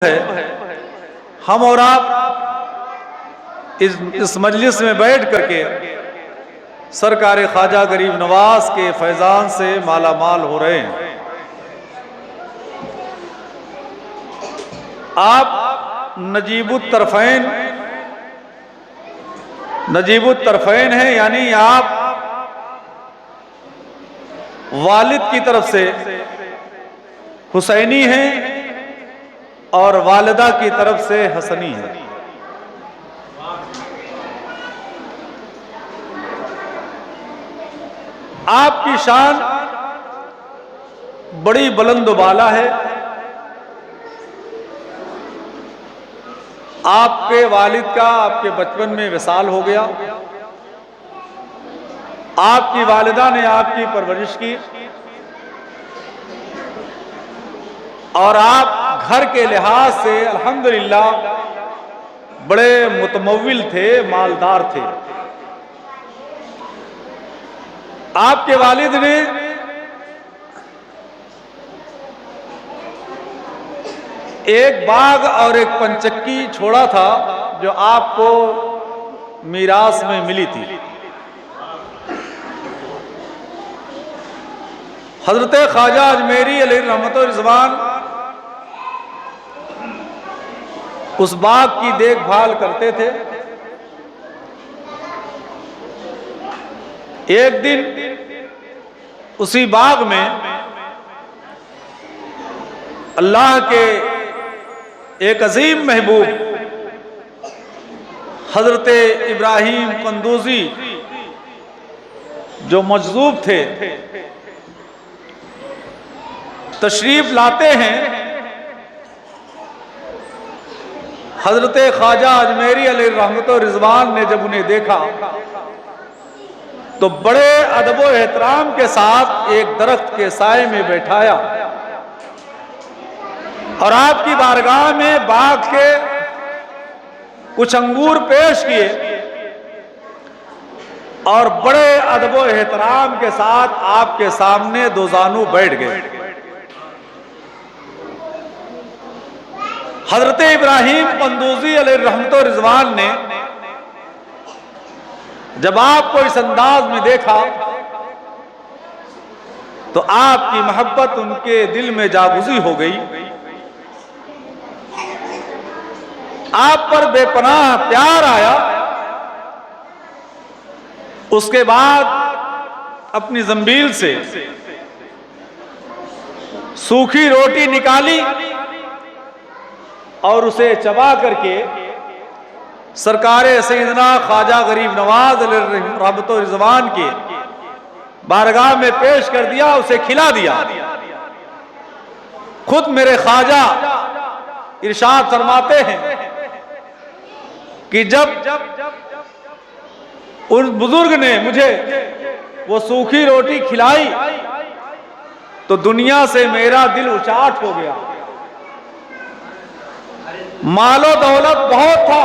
है हम और आप इस मजलिस में बैठ करके सरकार ख्वाजा गरीब नवाज के फैजान से माला माल हो रहे हैं। आप नजीबुत तरफ़ैन हैं, यानी आप वालिद की तरफ से हुसैनी हैं और वालिदा की तरफ से हसनी है। आपकी शान बड़ी बुलंद बाला है। आपके वालिद का आपके बचपन में विसाल हो गया। आपकी वालिदा ने आपकी परवरिश की और आप घर के लिहाज से अल्हम्दुलिल्लाह बड़े मुतमव्विल थे, मालदार थे। आपके वालिद ने एक बाग और एक पंचक्की छोड़ा था जो आपको मीरास में मिली थी। हजरत ख्वाजा अजमेरी अलैहि रहमत व रिज़वान उस बाग की देखभाल करते थे। एक दिन उसी बाग में अल्लाह के एक अजीम महबूब हजरत इब्राहिम कंदूजी जो मजज़ूब थे तशरीफ लाते हैं। हजरत ख्वाजा अजमेरी अलैहि रहमत व रिज़वान ने जब उन्हें देखा तो बड़े अदब व एहतराम के साथ एक दरख्त के साए में बैठाया और आपकी बारगाह में बाग के कुछ अंगूर पेश किए और बड़े अदब व एहतराम के साथ आपके सामने दो जानू बैठ गए। हजरत इब्राहिम कंदूजी अलैहि रहमत व रिज़वान ने जब आपको इस अंदाज में देखा तो आपकी मोहब्बत उनके दिल में जागुज़ी हो गई। आप पर बेपनाह प्यार आया। उसके बाद अपनी ज़ंबील से सूखी रोटी निकाली और उसे चबा करके सरकार सैयदना ख्वाजा गरीब नवाज अलैहि रहमत व रिज़वान के बारगाह में पेश कर दिया, उसे खिला दिया। खुद मेरे ख्वाजा इरशाद फरमाते हैं कि जब उस बुजुर्ग ने मुझे वो सूखी रोटी खिलाई तो दुनिया से मेरा दिल उचाट हो गया। मालो दौलत बहुत था,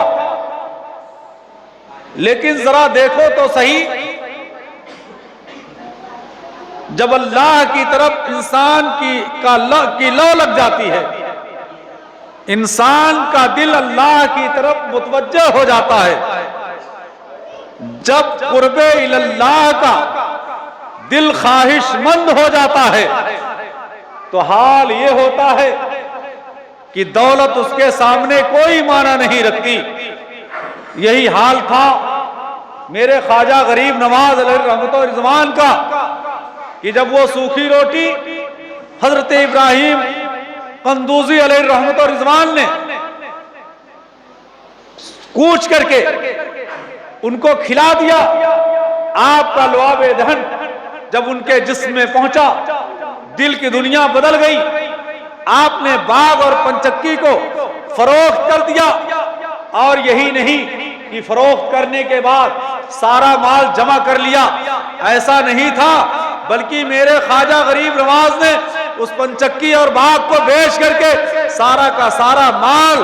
लेकिन जरा देखो तो सही, जब अल्लाह की तरफ इंसान की लौ लग जाती है, इंसान का दिल अल्लाह की तरफ मुतवज्जह हो जाता है, जब कुर्बे इल्लाह का दिल ख्वाहिशमंद हो जाता है तो हाल ये होता है कि दौलत उसके सामने कोई माना नहीं रखती। यही हाल था मेरे ख्वाजा गरीब नवाज अलैहि रहमत व रिज़वान का कि जब वो सूखी रोटी हजरत इब्राहिम कंदूजी अलैहि रहमत व रिज़वान ने कूच करके उनको खिला दिया, आपका लुआब दहन जब उनके जिस्म में पहुंचा दिल की दुनिया बदल गई। आपने बाग और पंचक्की को फरोख्त कर दिया और यही नहीं कि फरोख्त करने के बाद सारा माल जमा कर लिया, ऐसा नहीं था, बल्कि मेरे ख्वाजा गरीब नवाज ने उस पंचक्की और बाग को बेच करके सारा का सारा माल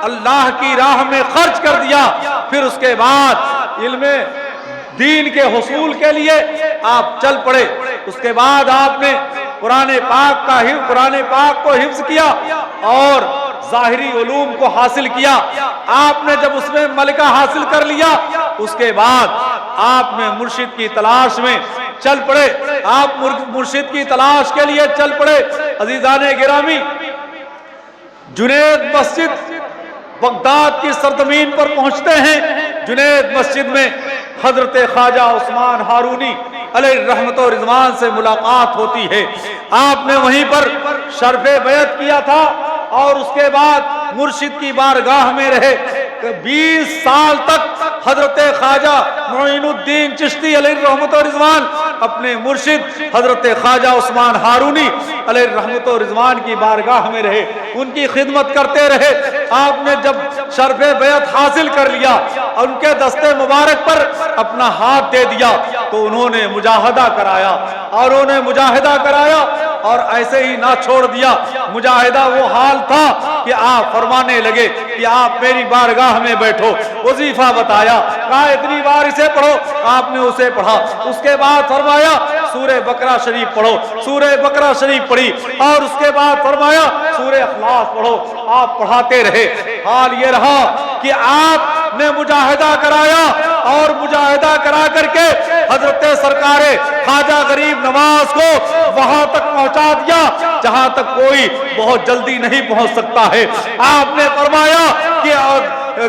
अल्लाह की राह में खर्च कर दिया। फिर उसके बाद इल्मे दीन के हुसूल के लिए आप चल पड़े। उसके बाद आपने कुरान पाक को हिफ्ज किया और ज़ाहिरी उलूम को हासिल किया। आपने जब उसमें मलिका हासिल कर लिया, उसके बाद आपने मुर्शिद की तलाश में चल पड़े, आप मुर्शिद की तलाश के लिए चल पड़े। अजीजाने गिरामी, जुनैद मस्जिद बगदाद की सरजमीन पर पहुंचते हैं। जुनैद मस्जिद में हजरत ख्वाजा उस्मान हारूनी अलैहि रहमत व रिजवान से मुलाकात होती है। आपने वहीं पर शर्फ़े बैत किया था और उसके बाद मुर्शिद की बारगाह में रहे। 20 साल तक हजरत ख्वाजा मोइनुद्दीन चिश्ती अलैहि रहमत व रिजवान अपने मुर्शिद हजरत ख्वाजा उस्मान हारूनी अलैहि रहमत व रिजवान की बारगाह में रहे, उनकी खिदमत करते रहे। आपने जब शर्फ़े बैत हासिल कर लिया, उनके दस्ते मुबारक पर अपना हाथ दे दिया, तो उन्होंने मुजाहिदा कराया और उन्हें मुजाहिदा कराया और ऐसे ही ना छोड़ दिया। मुजाहिदा वो हाल था कि आप फरमाने लगे कि आप मेरी बारगाह में बैठो। वजीफा बताया, कहा इतनी बार इसे पढ़ो, आपने उसे पढ़ा। उसके बाद फरमाया सूरह बकरा शरीफ पढ़ो, सूरह बकरा शरीफ पढ़ी और उसके बाद फरमाया सूरह इखलास पढ़ो। आप पढ़ाते रहे। हाल ये रहा कि आपने मुजाहिदा कराया और मुजाहिदा करा करके हजरत सरकारे ख्वाजा गरीब नवाज को वहां तक पहुंचा दिया जहां तक कोई बहुत जल्दी नहीं पहुंच सकता है। आपने फरमाया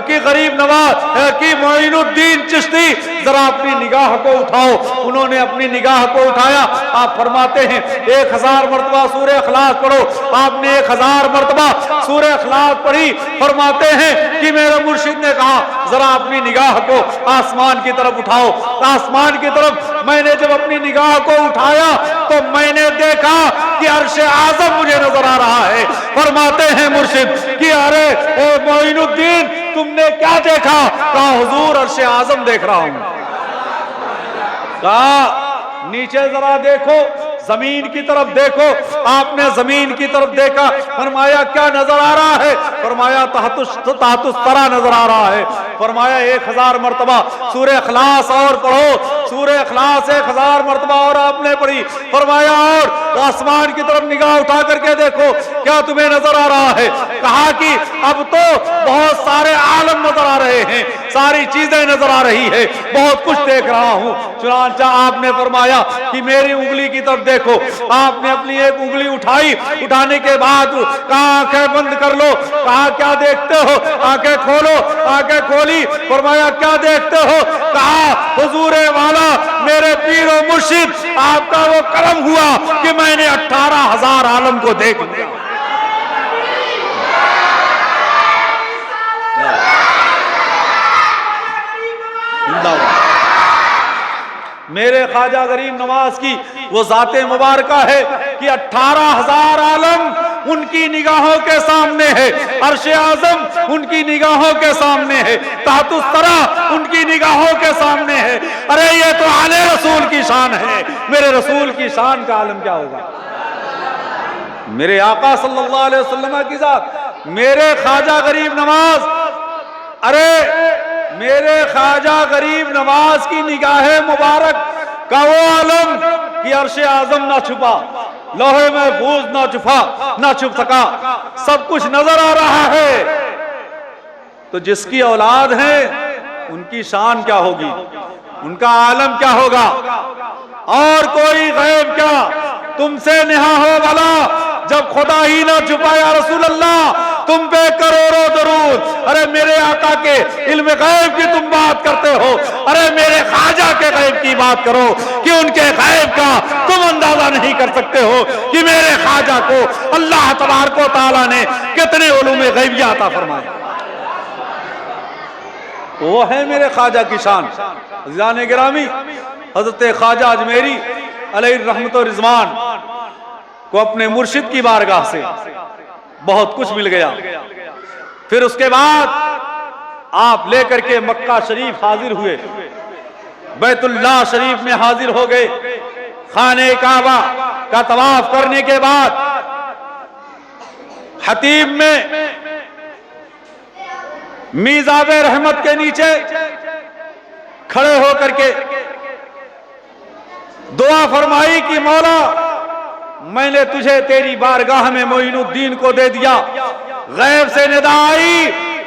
कि गरीब नवाज कि मोइनुद्दीन चिश्ती जरा अपनी निगाह को उठाओ। उन्होंने अपनी निगाह को उठाया। आप फरमाते हैं 1000 मरतबा सूरह इखलास पढ़ो। आपने 1000 मरतबा सूरह इखलास पढ़ी। फरमाते हैं कि मेरे मुर्शिद ने कहा जरा अपनी निगाह को आसमान की तरफ उठाओ। आसमान की तरफ मैंने जब अपनी निगाह को उठाया तो मैंने देखा कि अर्शे आजम मुझे नजर आ रहा है। फरमाते हैं मुर्शिद कि अरे मोइनुद्दीन तुमने क्या देखा? कहा हुजूर अर्शे आजम देख रहा हूं। कहा नीचे जरा देखो, जमीन की तरफ देखो। आपने जमीन की तरफ देखा। फरमाया क्या नजर आ रहा है? फरमाया तहतुस तरा नजर आ रहा है। फरमाया 1000 मरतबा सूरह इखलास और पढ़ो। सूरह इखलास 1000 मरतबा और आपने पढ़ी। फरमाया और आसमान की तरफ निगाह उठा करके देखो, क्या तुम्हें नजर आ रहा है? कहा कि अब तो बहुत सारे आलम नजर आ रहे हैं, सारी चीजें नजर आ रही है, बहुत कुछ देख रहा हूं। चुनांचा आपने फरमाया कि मेरी उंगली की तरफ देखो। आपने अपनी एक उंगली उठाई। उठाने के बाद कहा आंखें बंद कर लो। कहा क्या देखते हो? आंखें खोलो। आंखें खोली। फरमाया क्या देखते हो? कहा हुजूरे वाला मेरे पीरो मुर्शिद आपका वो करम हुआ कि मैंने 18,000 आलम को देख लिया। मेरे ख्वाजा गरीब नवाज की वो जाते मुबारका है कि 18,000 आलम उनकी निगाहों के सामने है। अर्शे आजम उनकी निगाहों के सामने है। तहतुस तरा उनकी निगाहों के सामने है। अरे ये तो आले रसूल की शान है। मेरे रसूल की शान का आलम क्या होगा? मेरे आका सल्लल्लाहु अलैहि वसल्लम की जात, मेरे ख्वाजा गरीब नवाज, अरे मेरे ख्वाजा गरीब नवाज की निगाहे मुबारक का वो आलम कि अर्शे आजम ना छुपा, लोहे महफूज ना छुप सका, सब कुछ नजर आ रहा है। तो जिसकी औलाद है उनकी शान क्या होगी, उनका आलम क्या होगा? और कोई गैब क्या तुमसे नेहा हो भला, जब खुदा ही ना छुपाया रसूल अल्लाह तुम पे करोड़ों दरूद। अरे मेरे आका के इल्म गैब की तुम बात करते हो, अरे मेरे ख्वाजा के गैब की बात करो कि उनके गैब का तुम अंदाजा नहीं कर सकते हो कि मेरे ख्वाजा को अल्लाह तबारक व तआला ने कितने उलूम गैबिया अता फरमाए। वो है मेरे ख्वाजा की शान। अज़ीज़ान गिरामी, हजरत ख्वाजा अजमेरी अलैहि रहमत व रिज़वान को अपने मुर्शिद की बारगाह से बहुत कुछ मिल गया। फिर उसके बाद आप लेकर के मक्का शरीफ हाजिर हुए, बैतुल्लाह शरीफ में हाजिर हो गए। खाने काबा का तवाफ करने के बाद हतीम में मीज़ाबे रहमत के नीचे खड़े होकर के दुआ फरमाई कि मौला मैंने तुझे तेरी बारगाह में मोइनुद्दीन को दे दिया, गैब से निदा आई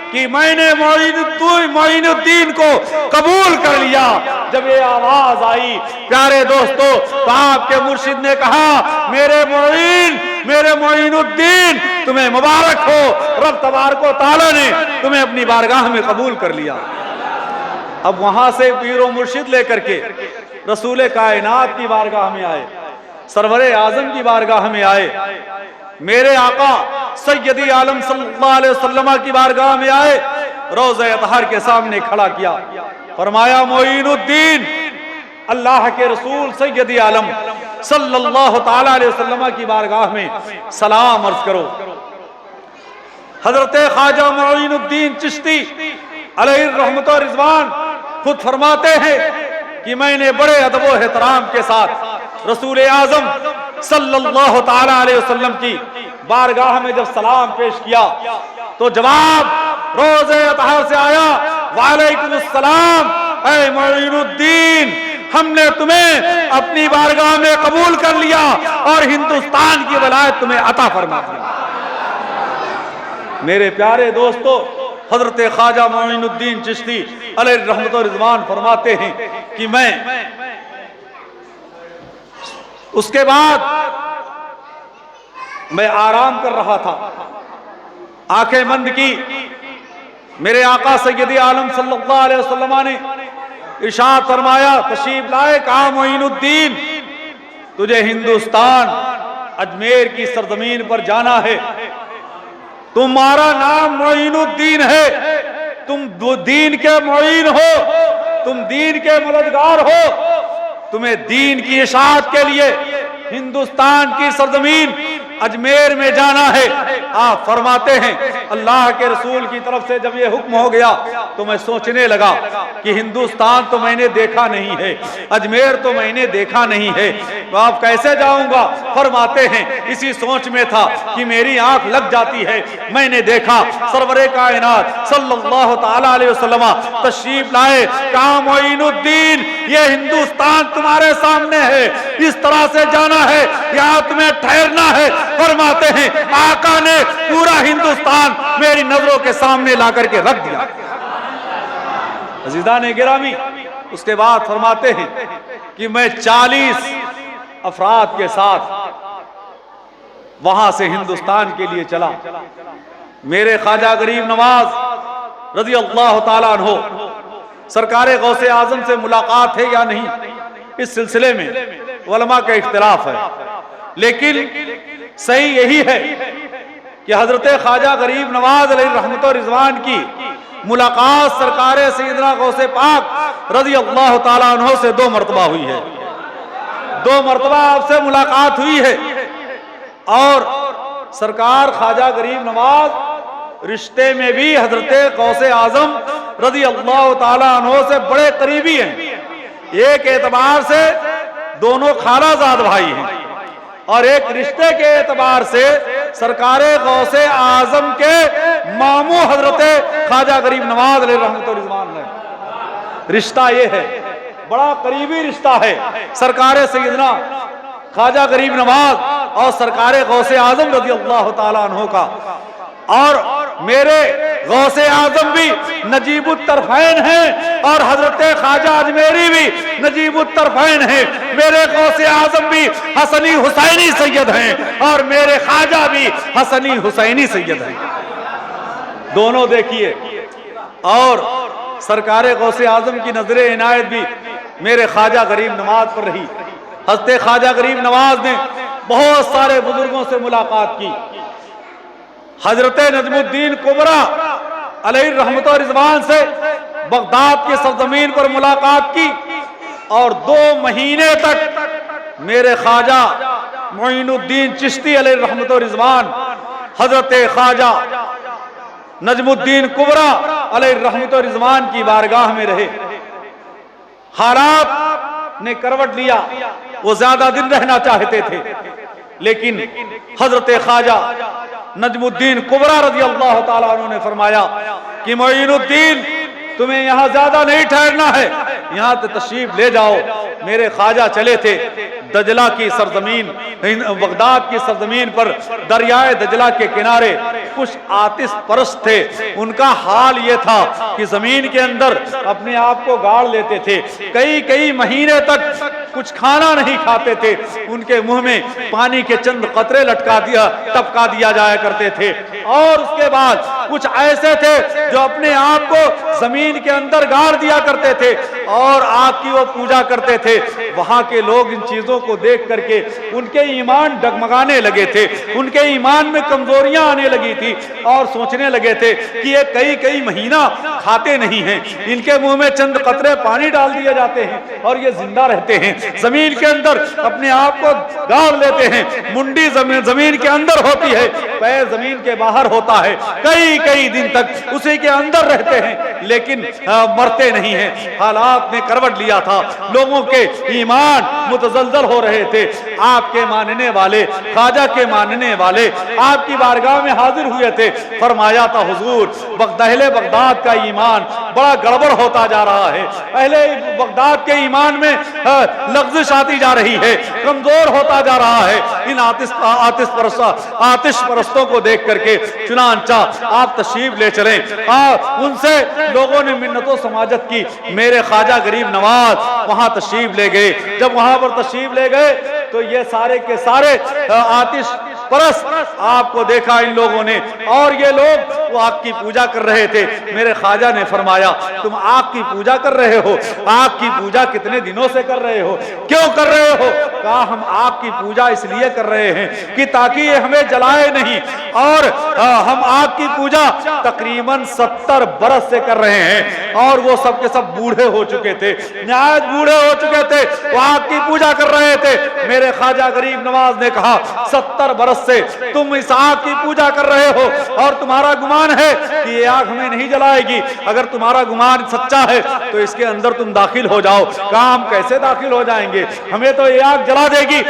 कि मैंने मोइनुद्दीन को कबूल कर लिया। जब ये आवाज आई प्यारे दोस्तों, तो आपके मुर्शिद ने कहा, मेरे मोइनुद्दीन तुम्हें मुबारक हो, रब तबारक व तआला ने तुम्हें अपनी बारगाह में कबूल कर लिया। अब वहां से पीरो मुर्शिद लेकर के रसूल कायनात की बारगाह में आए, सरवरे आजम की बारगाह में आए, मेरे आका सैयदी आलम सल्लल्लाहु अलैहि वसल्लम की बारगाह में आए, रोज़े अतहर के सामने खड़ा किया, फरमाया मोइनुद्दीन, अल्लाह के रसूल सैयदी आलम सल्लल्लाहु ताला अलैहि वसल्लम की बारगाह में सलाम अर्ज करो। हजरत ख्वाजा मोइनुद्दीन चिश्ती अलैहि रहमत व रिज़वान खुद फरमाते हैं कि मैंने बड़े अदब व एहतराम के साथ रसूल आजम सल्लल्लाहु ताला अलैहि वसल्लम की बारगाह में जब सलाम पेश किया तो जवाब रोज़े अतहर से आया, वालेकुम अस्सलाम ऐ मोइनुद्दीन, हमने तुम्हें अपनी बारगाह में कबूल कर लिया और हिंदुस्तान की वलायत तुम्हें अता फरमा दिया। मेरे प्यारे दोस्तों, हजरत ख्वाजा मोइनुद्दीन चिश्ती अलैहि रहमत व रिज़वान फरमाते हैं कि मैं उसके बाद मैं आराम कर रहा था, आंखें बंद की, मेरे आका सैयदी आलम सल्लल्लाहु अलैहि वसल्लम ने इरशाद फरमाया, तशरीफ लाए, कहा मोइनुद्दीन तुझे हिंदुस्तान अजमेर की सरजमीन पर जाना है, तुम्हारा नाम मोइनुद्दीन है, तुम दीन के मोइन हो, तुम दीन के मददगार हो, तुम्हें दीन की इशाअत के लिए हिंदुस्तान की सरजमीन अजमेर में जाना है। आप फरमाते हैं अल्लाह के रसूल की तरफ से जब ये हुक्म हो गया तो मैं सोचने लगा कि हिंदुस्तान तो मैंने देखा नहीं है, अजमेर तो मैंने देखा नहीं है, तो आप कैसे जाऊंगा। फरमाते हैं इसी सोच में था कि मेरी आंख लग जाती है, मैंने देखा सरवरे कायनात सल्लल्लाहु ताला अलैहि वसल्लम तशरीफ लाए, कहा मोइनुद्दीन ये हिंदुस्तान तुम्हारे सामने है, इस तरह से जाना है, यहाँ तुम्हें ठहरना है। फरमाते हैं आका ने पूरा हिंदुस्तान मेरी नजरों के सामने ला करके रख दिया। अज़ीज़ान गिरामी, उसके बाद फरमाते हैं कि मैं 40 अफराद के साथ वहां से हिंदुस्तान के लिए चला। मेरे ख्वाजा गरीब नवाज रज़ी अल्लाह ताला अन्हो सरकारे गौसे आजम से मुलाकात है या नहीं, इस सिलसिले में उलमा का इख्तिलाफ है, लेकिन सही यही है कि हजरत ख्वाजा गरीब नवाज अलैहि रहमत व रिज़वान की मुलाकात सरकारे सैयदना गौसे पाक रज़ी अल्लाह ताला अन्हो से 2 मरतबा हुई है, 2 मरतबा आपसे मुलाकात हुई है। और सरकार ख्वाजा गरीब नवाज रिश्ते में भी हजरत गौसे आजम रज़ी अल्लाह ताला अन्हो से बड़े करीबी हैं। एक एतबार से दोनों खालाजाद भाई हैं और एक रिश्ते के एतबार से सरकारे गौसे आजम के मामू हजरत ख्वाजा गरीब नवाज अलैहि रहमत व रिज़वान है। रिश्ता ये है, बड़ा करीबी रिश्ता है सरकारे सैयदना ख्वाजा गरीब नवाज और सरकारे गौसे आजम रज़ी अल्लाह ताला अन्हो का। और मेरे गौसे आजम भी नजीबुत तरफैन हैं और हजरत ख्वाजा अजमेरी भी नजीबुत तरफैन हैं। मेरे गौसे आजम भी हसनी हुसैनी सैयद हैं और मेरे ख्वाजा भी हसनी हुसैनी सैयद हैं। दोनों देखिए, और सरकारे गौसे आजम की नजरे इनायत भी मेरे ख्वाजा गरीब नवाज पर रही। हजरत ख्वाजा गरीब नवाज ने बहुत सारे बुजुर्गों से मुलाकात की। हजरत नजमुद्दीन कुबरा अलैहि रहमत व रिज़वान से बगदाद की सरजमीन पर मुलाकात की और 2 महीने तक मेरे ख्वाजा मोइनुद्दीन चिश्ती अलैहि रहमत व रिज़वान हजरत ख्वाजा नजमुद्दीन कुबरा अलैहि रहमत व रिज़वान की बारगाह में रहे। हालात ने करवट लिया, वो ज्यादा दिन रहना चाहते थे, लेकिन हजरत ख्वाजा नजमुद्दीन कुबरा रज़ी अल्लाह ताला अन्हु ने फरमाया कि मोइनुद्दीन तुम्हें यहाँ ज्यादा नहीं ठहरना है, यहाँ से तशरीफ ले जाओ मेरे ख्वाजा चले थे दजला की सरजमीन, बगदाद की सरजमीन पर दरियाए दजला के किनारे कुछ आतिश परस्त थे। उनका हाल ये था कि जमीन के अंदर अपने आप को गाड़ लेते थे, कई कई महीने तक कुछ खाना नहीं खाते थे, उनके मुंह में पानी के चंद कतरे टपका दिया जाया करते थे। और उसके बाद कुछ ऐसे थे जो अपने आप को जमीन के अंदर गाड़ दिया करते थे और आग की वो पूजा करते थे। वहां के लोग इन चीजों को देख करके उनके ईमान डगमगाने लगे थे, उनके ईमान में कमजोरियां आने लगी थी और सोचने लगे थे कि ये कई कई महीना खाते नहीं हैं, इनके मुंह में चंद कतरे पानी डाल दिए जाते हैं और ये जिंदा रहते हैं, जमीन के अंदर अपने आप को गाड़ लेते हैं। मुंडी जमीन के अंदर होती है, पैर जमीन के बाहर होता है, कई कई दिन तक उसी के अंदर रहते हैं लेकिन मरते नहीं हैं। हालात ने करवट लिया था, लोगों के ईमान मुतजलजल हो रहे थे। आपके मानने वाले, ख्वाजा के मानने वाले आपकी बारगाह में हाजिर हुए थे। फरमाया था हुजूर, अहले बगदाद का ईमान बड़ा गड़बड़ होता जा रहा है, अहले बगदाद के ईमान में लग़्ज़िश आती जा रही है, कमजोर होता जा रहा है। इन आतिश परस्तों को देख करके चुनांचा आप तशरीफ ले चलें। उनसे लोगों ने मिन्नतों समाजत की। मेरे ख्वाजा गरीब नवाज वहां तशरीफ ले गए। जब वहां पर तशरीफ ले गए तो ये सारे के सारे आतिश परस्त आपको देखा इन लोगों ने, और ये लोग वो आग की पूजा कर रहे थे। मेरे ख्वाजा ने फरमाया, तुम आग की पूजा कर रहे हो? आग की पूजा कितने दिनों से कर रहे हो, क्यों कर रहे हो? कहा, हम आग की पूजा इसलिए कर रहे हैं कि ताकि ये हमें जलाए नहीं, और हम आग की पूजा तकरीबन 70 बरस से कर रहे हैं और वो सब के सब बूढ़े हो चुके थे, निहायत बूढ़े हो चुके थे, वो आग की पूजा कर रहे थे। मेरे ख्वाजा गरीब नवाज ने कहा, 70 बरस से तुम इस आग की पूजा कर रहे हो और तुम्हारा गुमान है कि ये आग हमें नहीं जलाएगी। अगर तुम्हारा गुमान सच्चा है तो इसके अंदर तुम दाखिल हो जाओ। काम कैसे दाखिल हो जाएंगे, हमें तो ये आग जला देगी।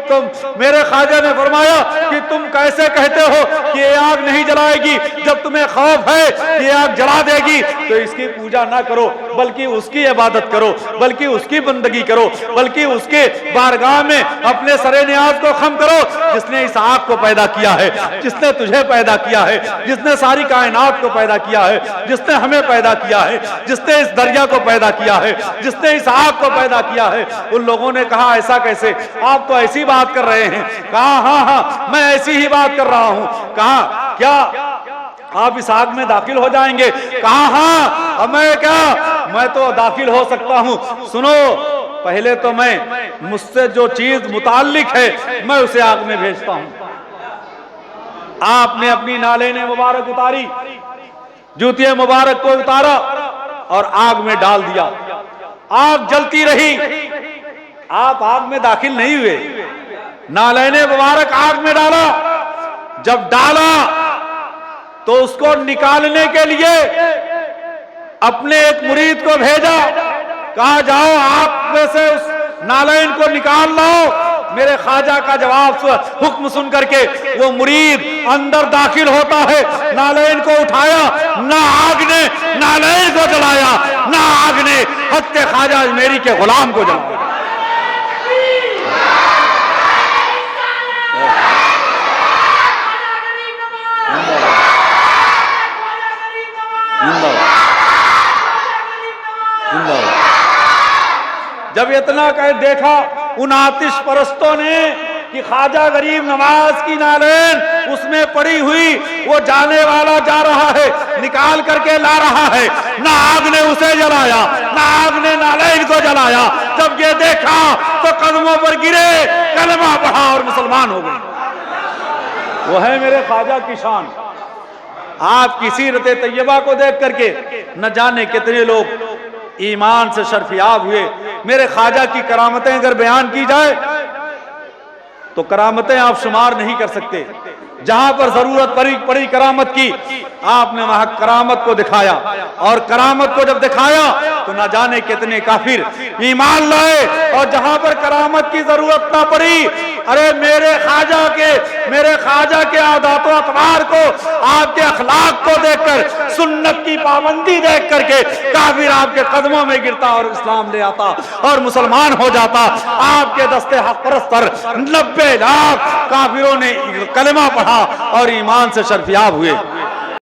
तुम मेरे ख्वाजा ने फरमाया कि तुम कैसे कहते हो कि ये आग नहीं जलाएगी, जब तुम्हें खौफ है कि ये आग जला देगी तो इसकी पूजा ना करो, बल्कि उसकी इबादत करो, बल्कि उसकी बंदगी करो, बल्कि उसके बारगाह में अपने सरे नियाज को खम करो। जिसने इस आग को पैदा किया है, जिसने तुझे पैदा किया है, जिसने सारी कायनात को पैदा किया है, जिसने हमें पैदा किया है, जिसने इस दरिया को पैदा किया है, जिसने इस आग को पैदा किया है। उन लोगों ने कहा, ऐसा कैसे, आप तो ऐसी बात कर रहे हैं? कहा, हाँ, मैं ऐसी ही बात कर रहा हूं। कहा, क्या आप इस आग में दाखिल हो जाएंगे? कहा, हाँ, मैं तो दाखिल हो सकता हूं। सुनो, पहले तो मैं मुझसे जो चीज मुताल्लिक है मैं उसे आग में भेजता हूं। आपने अपनी नालें मुबारक उतारी, जूतिया मुबारक को उतारा और आग में डाल दिया। आग जलती रही, आप आग में दाखिल नहीं हुए, नालें मुबारक आग में डाला। जब डाला तो उसको निकालने के लिए अपने एक मुरीद को भेजा, कहा, जाओ आप में से उस नालैन को निकाल लाओ। मेरे ख्वाजा का जवाब हुक्म सुन करके वो मुरीद अंदर दाखिल होता है, नालैन को उठाया, ना आग ने नालैन को जलाया, ना आग ने हक के ख्वाजा अजमेरी के गुलाम को जलाया। जब इतना कह देखा उन आतिश परस्तों ने कि ख्वाजा गरीब नवाज की नालैन उसमें पड़ी हुई, वो जाने वाला जा रहा है, निकाल करके ला रहा है, ना आग ने उसे जलाया, ना आग ने नालैन को जलाया। जब ये देखा तो कदमों पर गिरे, कलमा पढ़ा और मुसलमान हो गए। वो है मेरे ख्वाजा की शान। आपकी सीरत तैयबा को देख करके न जाने कितने लोग ईमान से शर्फियाब हुए। मेरे ख्वाजा की करामतें अगर बयान की जाए तो करामतें आप शुमार नहीं कर सकते। जहां पर जरूरत पड़ी करामत की, आपने वहां करामत को दिखाया, और करामत को जब दिखाया तो न जाने कितने काफिर ईमान लाए। और जहां पर करामत की जरूरत ना पड़ी, अरे मेरे ख्वाजा के आदात व अतवार को, आपके अखलाक को देखकर, सुन्नत की पाबंदी देख करके काफिर आपके कदमों में गिरता और इस्लाम ले आता और मुसलमान हो जाता। आपके दस्ते हक परस्त पर 90 लाख काफिरों ने कलमा पढ़ा और ईमान से शर्फियाब हुए।